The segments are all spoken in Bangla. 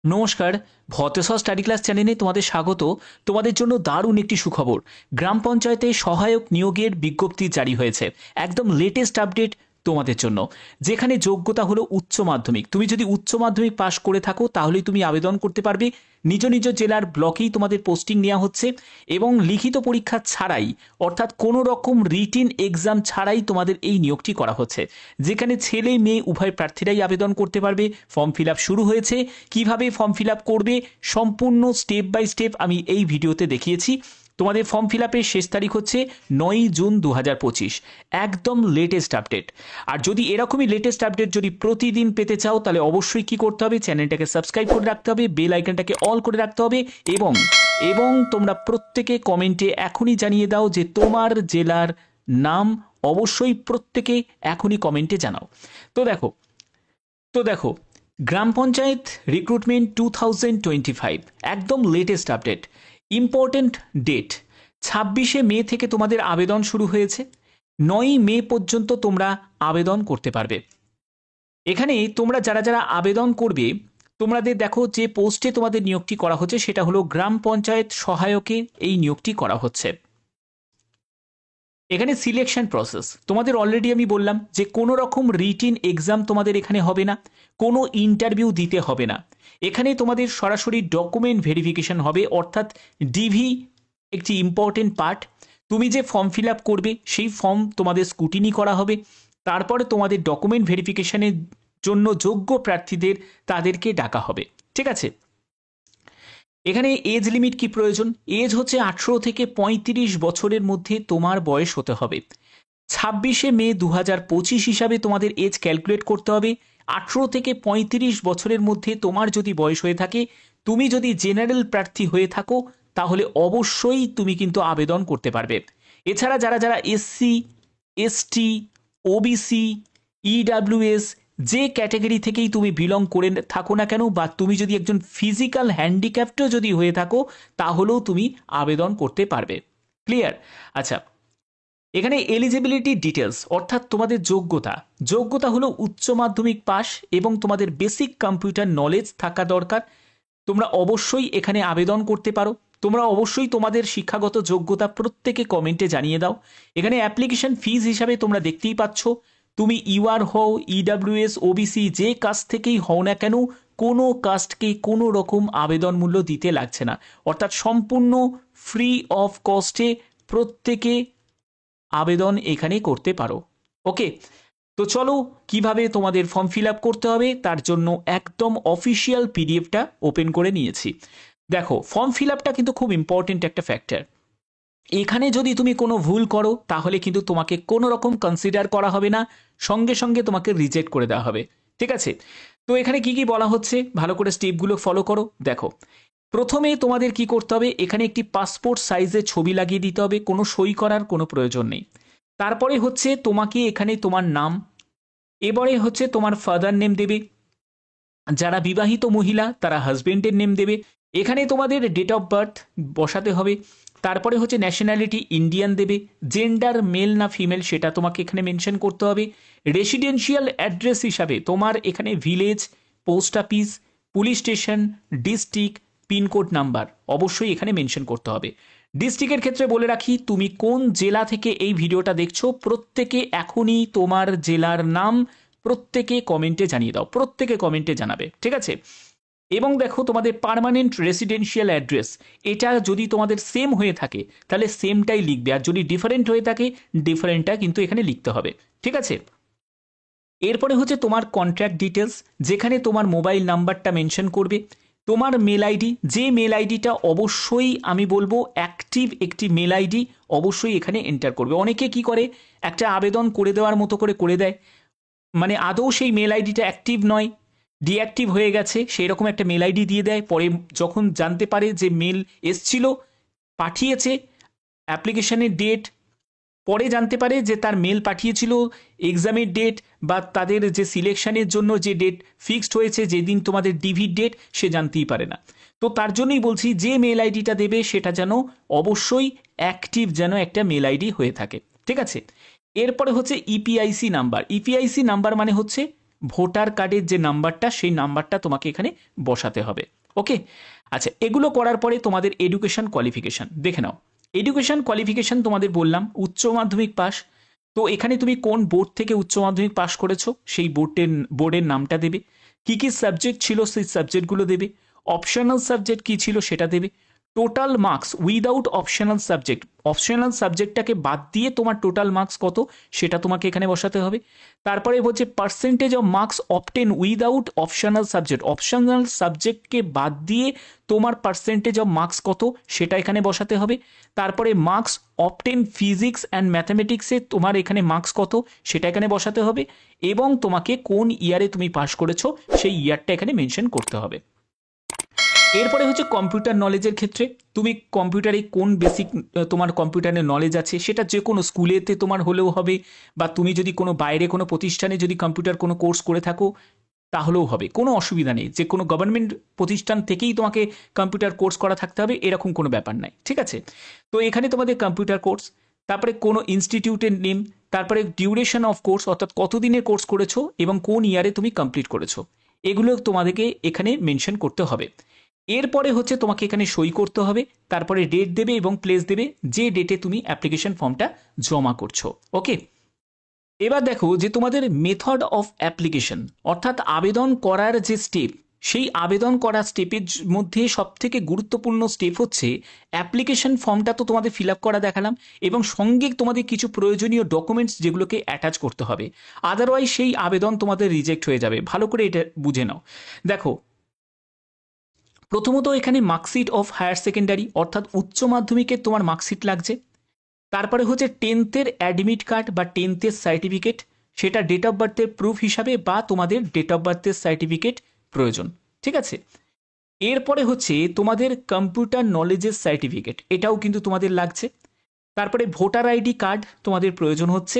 নমস্কার। ভতেশ্বর স্টাডি ক্লাস চ্যানেলে তোমাদের স্বাগত। তোমাদের জন্য দারুণ একটি সুখবর, গ্রাম পঞ্চায়েতে সহায়ক নিয়োগের বিজ্ঞপ্তি জারি হয়েছে। একদম লেটেস্ট আপডেট তোমাদের জন্য, যেখানে যোগ্যতা হলো উচ্চ মাধ্যমিক। তুমি যদি উচ্চ মাধ্যমিক পাশ করে থাকো তাহলেই তুমি আবেদন করতে পারবে। নিজ নিজ জেলার ব্লকেই তোমাদের পোস্টিং নেওয়া হচ্ছে এবং লিখিত পরীক্ষা ছাড়াই, অর্থাৎ কোনো রকম রিটিন এক্সাম ছাড়াই তোমাদের এই নিয়োগটি করা হচ্ছে, যেখানে ছেলে মেয়ে উভয় প্রার্থীরাই আবেদন করতে পারবে। ফর্ম ফিল আপ শুরু হয়েছে। কিভাবে ফর্ম ফিল আপ করবে সম্পূর্ণ স্টেপ বাই স্টেপ আমি এই ভিডিওতে দেখিয়েছি। তোমাদের ফর্ম ফিল আপের শেষ তারিখ হচ্ছে 9ই জুন 2025। একদম লেটেস্ট আপডেট। আর যদি এরকমই লেটেস্ট আপডেট যদি প্রতিদিন পেতে চাও তাহলে অবশ্যই কি করতে হবে, চ্যানেলটাকে সাবস্ক্রাইব করে রাখতে হবে, বেল আইকনটাকে অল করে রাখতে হবে এবং এবং তোমরা প্রত্যেকে কমেন্টে এখনই জানিয়ে দাও যে তোমার জেলার নাম। অবশ্যই প্রত্যেকে এখনই কমেন্টে জানাও। তো দেখো গ্রাম পঞ্চায়েত রিক্রুটমেন্ট 2025 একদম লেটেস্ট আপডেট। ইম্পর্টেন্ট ডেট 26শে মে থেকে তোমাদের আবেদন শুরু হয়েছে। 9ই মে পর্যন্ত তোমরা আবেদন করতে পারবে। এখানে তোমরা যারা যারা আবেদন করবে, তোমাদের দেখো যে পোস্টে তোমাদের নিয়োগটি করা হচ্ছে সেটা হলো গ্রাম পঞ্চায়েত সহায়কে এই নিয়োগটি করা হচ্ছে। এখানে সিলেকশন প্রসেস তোমাদের অলরেডি আমি বললাম যে কোনো রকম রিটিন এক্সাম তোমাদের এখানে হবে না, কোনো ইন্টারভিউ দিতে হবে না। এখানে তোমাদের সরাসরি ডকুমেন্ট ভেরিফিকেশন হবে, অর্থাৎ ডিভি একটি ইম্পর্টেন্ট পার্ট। তুমি যে ফর্ম ফিল আপ করবে সেই ফর্ম তোমাদের স্কুটিনি করা হবে, তারপরে তোমাদের ডকুমেন্ট ভেরিফিকেশনের জন্য যোগ্য প্রার্থীদের তাদেরকে ডাকা হবে। ঠিক আছে। এখানে এজ লিমিট কি প্রয়োজন? এজ হচ্ছে 18 থেকে 35 বছরের মধ্যে তোমার বয়স হতে হবে। 26শে মে 2025 হিসাবে তোমাদের এজ ক্যালকুলেট করতে হবে। 18 থেকে 35 বছরের মধ্যে তোমার যদি বয়স হয়ে থাকে, তুমি যদি জেনারেল প্রার্থী হয়ে থাকো তাহলে অবশ্যই তুমি কিন্তু আবেদন করতে পারবে। এছাড়া যারা যারা এসসি, এসটি, ওবিসি, ইডাব্লিউএস যে ক্যাটাগরি থেকেই তুমি বিলং করে থাকো না কেন, বা তুমি যদি একজন ফিজিক্যাল হ্যান্ডিক্যাপ্টও যদি হয়ে থাকো তাহলেও তুমি আবেদন করতে পারবে। ক্লিয়ার? আচ্ছা, এখানে এলিজিবিলিটি ডিটেলস অর্থাৎ তোমাদের যোগ্যতা হলো উচ্চ মাধ্যমিক পাস এবং তোমাদের বেসিক কম্পিউটার নলেজ থাকা দরকার। তোমরা অবশ্যই এখানে আবেদন করতে পারো। তোমরা অবশ্যই তোমাদের শিক্ষাগত যোগ্যতা প্রত্যেকে কমেন্টে জানিয়ে দাও। এখানে অ্যাপ্লিকেশন ফিজ হিসাবে তোমরা দেখতেই পাচ্ছ, তুমি ইউআর হও, ইডাব্লিউএস, ওবিসি যে কাস্ট থেকেই হও না কেন, কোনো কাস্টকে কোনো রকম আবেদন মূল্য দিতে লাগছে না, অর্থাৎ সম্পূর্ণ ফ্রি অফ কস্টে প্রত্যেকে আবেদন এখানে করতে পারো। ওকে, তো চলো কিভাবে তোমাদের ফর্ম ফিল আপ করতে হবে তার জন্য একদম অফিসিয়াল পিডিএফটা ওপেন করে নিয়েছি। দেখো, ফর্ম ফিল আপটা কিন্তু খুব ইম্পর্টেন্ট একটা ফ্যাক্টর। এখানে যদি তুমি কোনো ভুল করো তাহলে কিন্তু তোমাকে কোনো রকম কনসিডার করা হবে না, সঙ্গে সঙ্গে তোমাকে রিজেক্ট করে দেওয়া হবে। ঠিক আছে। তো এখানে কি কি বলা হচ্ছে ভালো করে স্টেপগুলো ফলো করো। দেখো, প্রথমে তোমাদের কি করতে হবে, এখানে একটি পাসপোর্ট সাইজের ছবি লাগিয়ে দিতে হবে, কোনো সই করার কোনো প্রয়োজন নেই। তারপরে হচ্ছে তোমাকে এখানে তোমার নাম, এবারে হচ্ছে তোমার ফাদার নেম দেবে, যারা বিবাহিত মহিলা তারা হাজবেন্ডের নেম দেবে। এখানে তোমাদের ডেট অফ বার্থ বসাতে হবে। তারপরে হচ্ছে ন্যাশনালিটি ইন্ডিয়ান দেবে, জেন্ডার মেল না ফিমেল সেটা তোমাকে এখানে মেনশন করতে হবে। রেসিডেন্সিয়াল অ্যাড্রেস হিসাবে তোমার এখানে village, post office, police station, district, pincode number অবশ্যই এখানে মেনশন করতে হবে। ডিস্ট্রিক্টের ক্ষেত্রে বলে রাখি, তুমি কোন জেলা থেকে এই ভিডিওটা দেখছো প্রত্যেকে এখনই তোমার জেলার নাম প্রত্যেকে কমেন্টে জানিয়ে দাও, প্রত্যেকে কমেন্টে জানাবে। ঠিক আছে। এবং দেখো, তোমাদের পার্মানেন্ট রেসিডেন্সিয়াল অ্যাড্রেস এটা যদি তোমাদের সেম হয়ে থাকে তাহলে সেমটাই লিখবে, আর যদি ডিফারেন্ট হয়ে থাকে ডিফারেন্টটা কিন্তু এখানে লিখতে হবে। ঠিক আছে। এরপরে হচ্ছে তোমার কন্ট্যাক্ট ডিটেলস, যেখানে তোমার মোবাইল নাম্বারটা মেনশন করবে, তোমার মেল আইডি, যে মেল আইডিটা অবশ্যই আমি বলবো অ্যাক্টিভ একটি মেল আইডি অবশ্যই এখানে এন্টার করবে। অনেকে কি করে, একটা আবেদন করে দেওয়ার মতো করে দেয়, মানে আদৌ সেই মেল আইডিটা অ্যাক্টিভ নয়, ডিঅ্যাক্টিভ হয়ে গেছে, সেই রকম একটা মেল আইডি দিয়ে দেয়। পরে যখন জানতে পারে যে মেল এসছিল, পাঠিয়েছে, অ্যাপ্লিকেশনের ডেট, পরে জানতে পারে যে তার মেল পাঠিয়েছিল এক্সামের ডেট বা তাদের যে সিলেকশনের জন্য যে ডেট ফিক্সড হয়েছে, যেদিন তোমাদের ডিভির ডেট, সে জানতেই পারে না। তো তার জন্যই বলছি যে মেল আইডিটা দেবে সেটা যেন অবশ্যই অ্যাক্টিভ যেন একটা মেল আইডি হয়ে থাকে। ঠিক আছে। এরপরে হচ্ছে ইপিআইসি নাম্বার। ইপিআইসি নাম্বার মানে হচ্ছে ভোটার কার্ডের যে নাম্বারটা সেই নাম্বারটা তোমাকে এখানে বসাতে হবে। ওকে, আচ্ছা, এগুলো করার পরে তোমাদের এডুকেশন কোয়ালিফিকেশান দেখে নাও। এডুকেশন কোয়ালিফিকেশান তোমাদের বললাম উচ্চ মাধ্যমিক পাস। তো এখানে তুমি কোন বোর্ড থেকে উচ্চ মাধ্যমিক পাস করেছো সেই বোর্ডের নামটা দেবে, কী কী সাবজেক্ট ছিল সেই সাবজেক্টগুলো দেবে, অপশনাল সাবজেক্ট কী ছিল সেটা দেবে, total marks without optional subject, optional সাবজেক্টটাকে বাদ দিয়ে তোমার টোটাল মার্কস কত সেটা তোমাকে এখানে বসাতে হবে। তারপরে হচ্ছে percentage of marks obtain without optional subject, optional সাবজেক্টকে বাদ দিয়ে তোমার পার্সেন্টেজ অফ মার্কস কত সেটা এখানে বসাতে হবে। তারপরে মার্কস অবটেন ফিজিক্স অ্যান্ড ম্যাথামেটিক্সে তোমার এখানে মার্কস কত সেটা এখানে বসাতে হবে, এবং তোমাকে কোন ইয়ারে তুমি পাস করেছো সেই ইয়ারটা এখানে মেনশন করতে হবে। এরপরে হচ্ছে কম্পিউটার নলেজের ক্ষেত্রে তুমি কম্পিউটারে কোন বেসিক তোমার কম্পিউটারের নলেজ আছে সেটা যে কোনো স্কুলেতে তোমার হলেও হবে, বা তুমি যদি কোনো বাইরে কোনো প্রতিষ্ঠানে যদি কম্পিউটার কোনো কোর্স করে থাকো তাহলেও হবে, কোনো অসুবিধা নেই। যে কোনো গভর্নমেন্ট প্রতিষ্ঠান থেকেই তোমাকে কম্পিউটার কোর্স করা থাকতে হবে এরকম কোনো ব্যাপার নাই, ঠিক আছে। তো এখানে তোমাদের কম্পিউটার কোর্স, তারপরে কোনো ইনস্টিটিউটের নেম, তারপরে ডিউরেশন অফ কোর্স অর্থাৎ কতদিনের কোর্স করেছো এবং কোন ইয়ারে তুমি কমপ্লিট করেছো, এগুলো তোমাদেরকে এখানে মেনশন করতে হবে। এরপরে হচ্ছে তোমাকে এখানে সই করতে হবে, তারপরে ডেট দেবে এবং প্লেস দেবে যে ডেটে তুমি অ্যাপ্লিকেশন ফর্মটা জমা করছো। ওকে, এবার দেখো যে তোমাদের মেথড অফ অ্যাপ্লিকেশন অর্থাৎ আবেদন করার যে স্টেপ, সেই আবেদন করা স্টেপের মধ্যে সবথেকে গুরুত্বপূর্ণ স্টেপ হচ্ছে অ্যাপ্লিকেশন ফর্মটা তো তোমাদের ফিল আপ করা দেখালাম, এবং সঙ্গে তোমাদের কিছু প্রয়োজনীয় ডকুমেন্টস যেগুলোকে অ্যাটাচ করতে হবে, আদারওয়াইজ সেই আবেদন তোমাদের রিজেক্ট হয়ে যাবে। ভালো করে এটা বুঝে নাও। দেখো, প্রথমত এখানে মার্কশিট অফ হায়ার সেকেন্ডারি অর্থাৎ উচ্চ মাধ্যমিকের তোমার মার্কশিট লাগছে। তারপরে হচ্ছে 10th অ্যাডমিট কার্ড বা 10th সার্টিফিকেট, সেটা ডেট অফ বার্থের প্রুফ হিসাবে বা তোমাদের ডেট অফ বার্থের সার্টিফিকেট প্রয়োজন, ঠিক আছে। এরপরে হচ্ছে তোমাদের কম্পিউটার নলেজের সার্টিফিকেট, এটাও কিন্তু তোমাদের লাগছে। তারপরে ভোটার আইডি কার্ড তোমাদের প্রয়োজন হচ্ছে।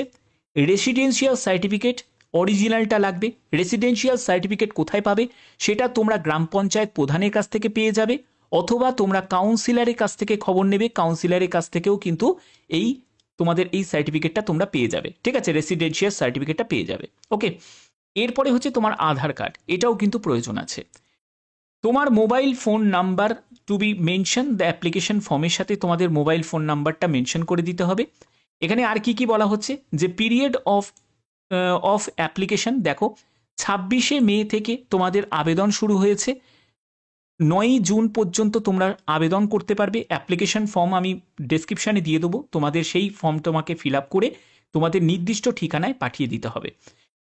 রেসিডেন্সিয়াল সার্টিফিকেট অরিজিনালটা লাগবে। রেসিডেন্সিয়াল সার্টিফিকেট কোথায় পাবে সেটা তোমরা গ্রাম পঞ্চায়েত প্রধানের কাছ থেকে পেয়ে যাবে, অথবা তোমরা কাউন্সিলরের কাছ থেকে খবর নেবে, কাউন্সিলরের কাছ থেকেও কিন্তু এই তোমাদের এই সার্টিফিকেটটা তোমরা পেয়ে যাবে, ঠিক আছে, রেসিডেন্সিয়াল সার্টিফিকেটটা পেয়ে যাবে। ওকে, এরপরে হচ্ছে তোমার আধার কার্ড, এটাও কিন্তু প্রয়োজন আছে। তোমার mobile phone number to be mention the application ফর্মের সাথে তোমাদের মোবাইল ফোন নাম্বারটা মেনশন করে দিতে হবে। এখানে আর কি কি বলা হচ্ছে যে পিরিয়ড অফ অ্যাপ্লিকেশন, দেখো 26শে মে থেকে তোমাদের আবেদন শুরু হয়েছে, 9ই জুন পর্যন্ত তোমরা আবেদন করতে পারবে। অ্যাপ্লিকেশন ফর্ম আমি ডেসক্রিপশানে দিয়ে দেবো, তোমাদের সেই ফর্ম তোমাকে ফিল আপ করে তোমাদের নির্দিষ্ট ঠিকানায় পাঠিয়ে দিতে হবে।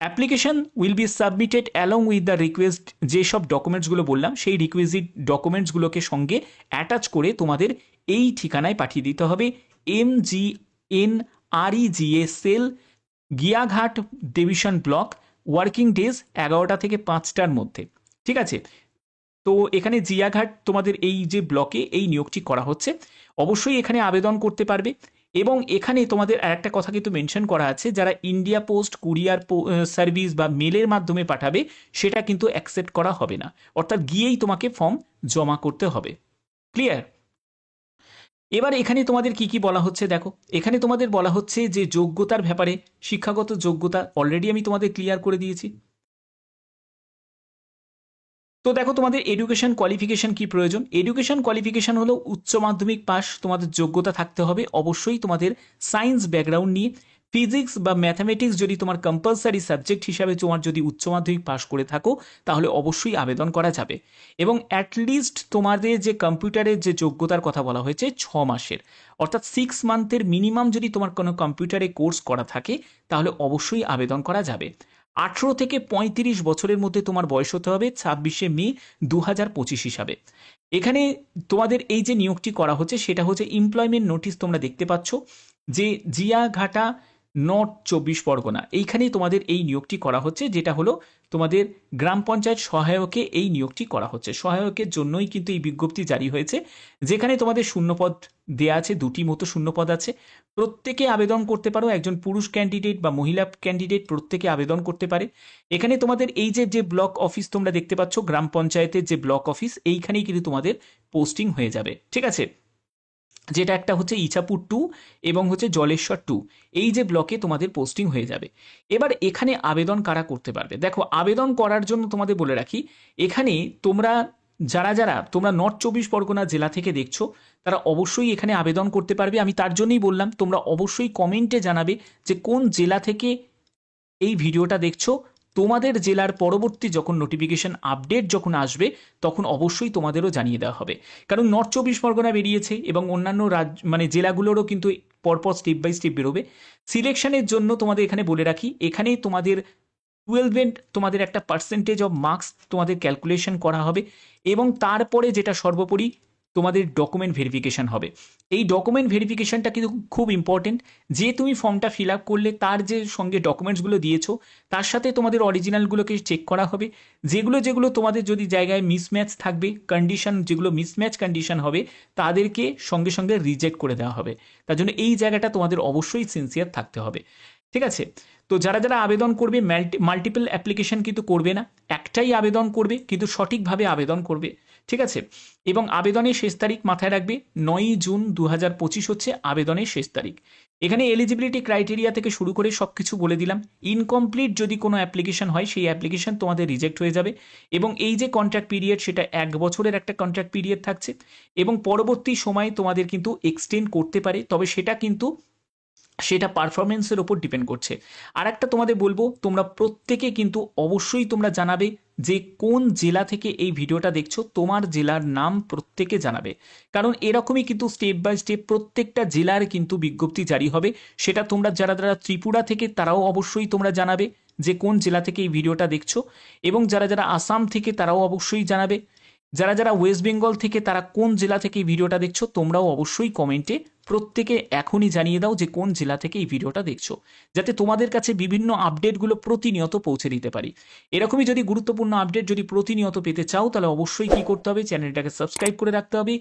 Application will be submitted along with the request, যেসব ডকুমেন্টসগুলো বললাম সেই রিকুইজিট ডকুমেন্টসগুলোকে সঙ্গে অ্যাটাচ করে তোমাদের এই ঠিকানায় পাঠিয়ে দিতে হবে। MGNREGA সেল, গিয়াঘাট ডিভিশন ব্লক, ওয়ার্কিং ডেজ 11টা থেকে 5টার মধ্যে, ঠিক আছে। তো এখানে জিয়াঘাট তোমাদের এই যে ব্লকে এই নিয়োগটি করা হচ্ছে, অবশ্যই এখানে আবেদন করতে পারবে। এবং এখানে তোমাদের আরেকটা কথা কিন্তু মেনশন করা আছে, যারা ইন্ডিয়া পোস্ট কুরিয়ার সার্ভিস বা মেলের মাধ্যমে পাঠাবে সেটা কিন্তু অ্যাকসেপ্ট করা হবে না, অর্থাৎ গিয়েই তোমাকে ফর্ম জমা করতে হবে। ক্লিয়ার? এবার এখানে তোমাদের কি কি বলা হচ্ছে দেখো, এখানে তোমাদের বলা হচ্ছে যে যোগ্যতার ব্যাপারে, শিক্ষাগত যোগ্যতা অলরেডি আমি তোমাদের ক্লিয়ার করে দিয়েছি। তো দেখো তোমাদের এডুকেশন কোয়ালিফিকেশন কি প্রয়োজন। এডুকেশন কোয়ালিফিকেশন হলো উচ্চ মাধ্যমিক পাস, তোমাদের যোগ্যতা থাকতে হবে অবশ্যই তোমাদের সায়েন্স ব্যাকগ্রাউন্ড নিয়ে। ফিজিক্স বা ম্যাথামেটিক্স যদি তোমার কম্পালসারি সাবজেক্ট হিসাবে তোমার যদি উচ্চ মাধ্যমিক পাস করে থাকো তাহলে অবশ্যই আবেদন করা যাবে। এবং অ্যাটলিস্ট তোমাদের যে কম্পিউটারের যে যোগ্যতার কথা বলা হয়েছে 6 মাসের, অর্থাৎ 6 মান্থের মিনিমাম যদি তোমার কোনো কম্পিউটারে কোর্স করা থাকে তাহলে অবশ্যই আবেদন করা যাবে। 18 থেকে 35 বছরের মধ্যে তোমার বয়স হতে হবে 26শে মে 2025 হিসাবে। এখানে তোমাদের এই যে নিয়োগটি করা হচ্ছে সেটা হচ্ছে এমপ্লয়মেন্ট নোটিশ, তোমরা দেখতে পাচ্ছ যে জিয়াঘাটা নর্থ 24 পরগনা, এইখানেই তোমাদের এই নিয়োগটি করা হচ্ছে, যেটা হলো তোমাদের গ্রাম পঞ্চায়েত সহায়কে এই নিয়োগটি করা হচ্ছে। সহায়কের জন্যই কিন্তু এই বিজ্ঞপ্তি জারি হয়েছে, যেখানে তোমাদের শূন্যপদ দেয়া আছে, 2টি মতো শূন্যপদ আছে, প্রত্যেকে আবেদন করতে পারো। একজন পুরুষ ক্যান্ডিডেট বা মহিলা ক্যান্ডিডেট প্রত্যেকে আবেদন করতে পারে। এখানে তোমাদের এই যে ব্লক অফিস তোমরা দেখতে পাচ্ছ, গ্রাম পঞ্চায়েতের যে ব্লক অফিস, এইখানেই কিন্তু তোমাদের পোস্টিং হয়ে যাবে, ঠিক আছে। যেটা একটা হচ্ছে ইছাপুর 2 এবং হচ্ছে জলেশ্বর 2, এই যে ব্লকে তোমাদের পোস্টিং হয়ে যাবে। এবার এখানে আবেদন কারা করতে পারবে? দেখো, আবেদন করার জন্য তোমাদের বলে রাখি, এখানে তোমরা যারা তোমরা নর্থ 24 পরগনা জেলা থেকে দেখছো, তারা অবশ্যই এখানে আবেদন করতে পারবে। আমি তার জন্যই বললাম তোমরা অবশ্যই কমেন্টে জানাবে যে কোন জেলা থেকে এই ভিডিওটা দেখছো। তোমাদের জেলার পরবর্তী যখন নোটিফিকেশন আপডেট যখন আসবে, তখন অবশ্যই তোমাদেরও জানিয়ে দেওয়া হবে। কারণ নর্থ 24 পরগনা বেরিয়েছে এবং অন্যান্য মানে জেলাগুলোরও কিন্তু পরপর স্টেপ বাই স্টেপ বেরোবে। সিলেকশনের জন্য তোমাদের এখানে বলে রাখি, এখানে তোমাদের 12 তোমাদের একটা পার্সেন্টেজ অফ মার্কস তোমাদের ক্যালকুলেশন করা হবে, এবং তারপরে যেটা সর্বোপরি তোমাদের ডকুমেন্ট ভেরিফিকেশন হবে। এই ডকুমেন্ট ভেরিফিকেশনটা কিন্তু খুব ইম্পর্টেন্ট। যে তুমি ফর্মটা ফিল আপ করলে তার যে সঙ্গে ডকুমেন্টসগুলো দিয়েছো, তার সাথে তোমাদের অরিজিনালগুলোকে চেক করা হবে। যেগুলো তোমাদের যদি জায়গায় মিসম্যাচ থাকবে, কন্ডিশন যেগুলো মিসম্যাচ কন্ডিশন হবে, তাদেরকে সঙ্গে সঙ্গে রিজেক্ট করে দেওয়া হবে। তার জন্য এই জায়গাটা তোমাদের অবশ্যই সিনসিয়ার থাকতে হবে। ঠিক আছে? তো যারা আবেদন করবে, মাল্টিপল অ্যাপ্লিকেশন কিন্তু করবে না, একটাই আবেদন করবে, কিন্তু সঠিকভাবে আবেদন করবে। ঠিক আছে? এবং আবেদনের শেষ তারিখ মাথায় রাখবে, 9ই জুন 2025 হচ্ছে আবেদনের শেষ তারিখ। এখানে এলিজিবিলিটি ক্রাইটেরিয়া থেকে শুরু করে সব কিছু বলে দিলাম। ইনকমপ্লিট যদি কোনো অ্যাপ্লিকেশন হয়, সেই অ্যাপ্লিকেশন তোমাদের রিজেক্ট হয়ে যাবে। এবং এই যে কন্ট্রাক্ট পিরিয়ড, সেটা 1 বছরের একটা কন্ট্রাক্ট পিরিয়ড থাকছে, এবং পরবর্তী সময়ে তোমাদের কিন্তু এক্সটেন্ড করতে পারে, তবে সেটা পারফরমেন্সের ওপর ডিপেন্ড করছে। আর একটা তোমাদের বলবো, তোমরা প্রত্যেকে কিন্তু অবশ্যই তোমরা জানাবে যে কোন জেলা থেকে এই ভিডিওটা দেখছো, তোমার জেলার নাম প্রত্যেকে জানাবে। কারণ এরকমই কিন্তু স্টেপ বাই স্টেপ প্রত্যেকটা জেলার কিন্তু বিজ্ঞপ্তি জারি হবে। সেটা তোমরা যারা ত্রিপুরা থেকে, তারাও অবশ্যই তোমরা জানাবে যে কোন জেলা থেকে এই ভিডিওটা দেখছো, এবং যারা আসাম থেকে তারাও অবশ্যই জানাবে। যারা ওয়েস্ট বেঙ্গল থেকে, তারা কোন জেলা থেকে এই ভিডিওটা দেখছো, তোমরাও অবশ্যই কমেন্টে প্রত্যেকে এখনই জানিয়ে দাও যে কোন জেলা থেকে এই ভিডিওটা দেখছো, যাতে তোমাদের কাছে বিভিন্ন আপডেটগুলো প্রতিনিয়ত পৌঁছে দিতে পারি। এরকমই যদি গুরুত্বপূর্ণ আপডেট যদি প্রতিনিয়ত পেতে চাও, তাহলে অবশ্যই কি করতে হবে, চ্যানেলটাকে সাবস্ক্রাইব করে রাখতে হবে,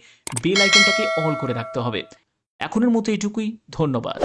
বেল আইকনটাকে অল করে রাখতে হবে। এখনের মতো এটুকুই, ধন্যবাদ।